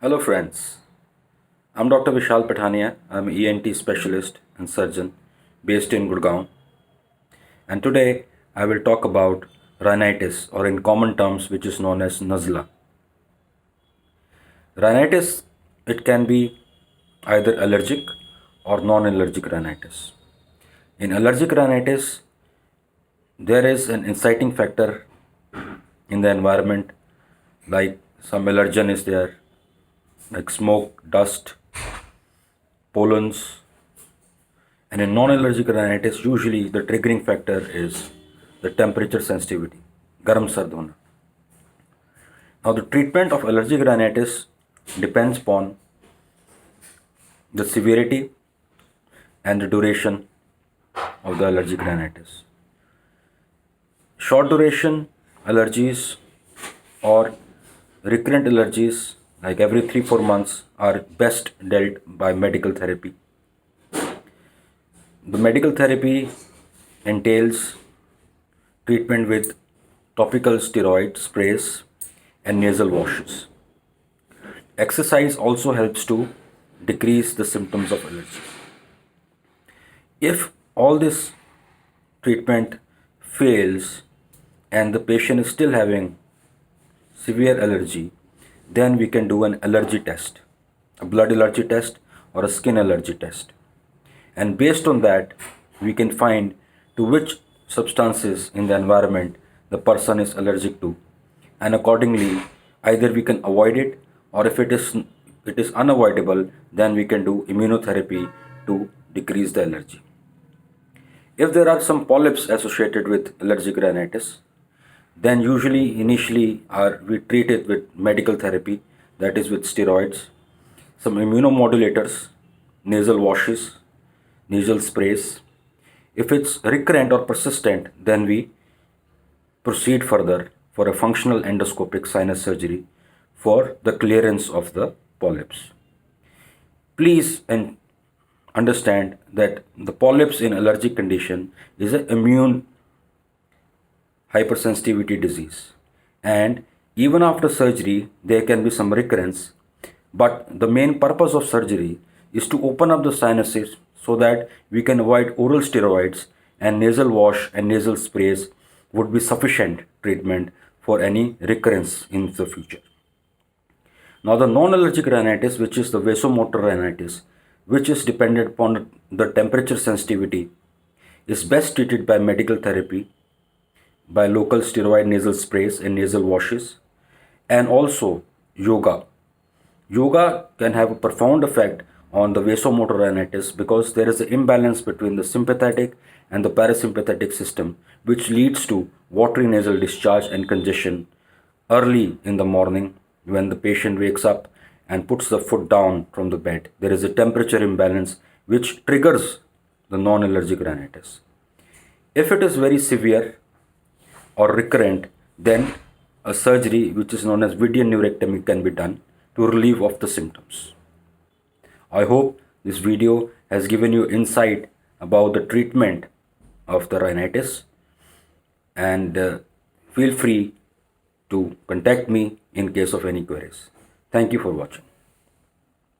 Hello, friends. I'm Dr. Vishal Pathania. I'm an ENT specialist and surgeon based in Gurgaon. And today I will talk about rhinitis, or in common terms, which is known as Nazla. Rhinitis, it can be either allergic or non allergic rhinitis. In allergic rhinitis, there is an inciting factor in the environment, like some allergen is there, like smoke, dust, pollens. And in non-allergic rhinitis, usually the triggering factor is the temperature sensitivity, garam sard hona. Now, the treatment of allergic rhinitis depends upon the severity and the duration of the allergic rhinitis. Short duration allergies or recurrent allergies, like every 3-4 months, are best dealt by medical therapy. The medical therapy entails treatment with topical steroid sprays and nasal washes. Exercise also helps to decrease the symptoms of allergy. If all this treatment fails and the patient is still having severe allergy, then we can do an allergy test, a blood allergy test or a skin allergy test. And based on that, we can find to which substances in the environment the person is allergic to, and accordingly either we can avoid it, or if it is unavoidable, then we can do immunotherapy to decrease the allergy. If there are some polyps associated with allergic rhinitis, then usually initially we treat it with medical therapy, that is with steroids, some immunomodulators, nasal washes, nasal sprays. If it's recurrent or persistent, then we proceed further for a functional endoscopic sinus surgery for the clearance of the polyps. Please understand that the polyps in allergic condition is an immune hypersensitivity disease, and even after surgery there can be some recurrence, but the main purpose of surgery is to open up the sinuses so that we can avoid oral steroids, and nasal wash and nasal sprays would be sufficient treatment for any recurrence in the future. Now, the non-allergic rhinitis, which is the vasomotor rhinitis, which is dependent upon the temperature sensitivity, is best treated by medical therapy, by local steroid nasal sprays and nasal washes, and also yoga. Yoga can have a profound effect on the vasomotor rhinitis because there is an imbalance between the sympathetic and the parasympathetic system, which leads to watery nasal discharge and congestion early in the morning when the patient wakes up and puts the foot down from the bed. There is a temperature imbalance which triggers the non-allergic rhinitis. If it is very severe or recurrent, then a surgery which is known as Vidian neurectomy can be done to relieve of the symptoms. I hope this video has given you insight about the treatment of the rhinitis, and feel free to contact me in case of any queries. Thank you for watching.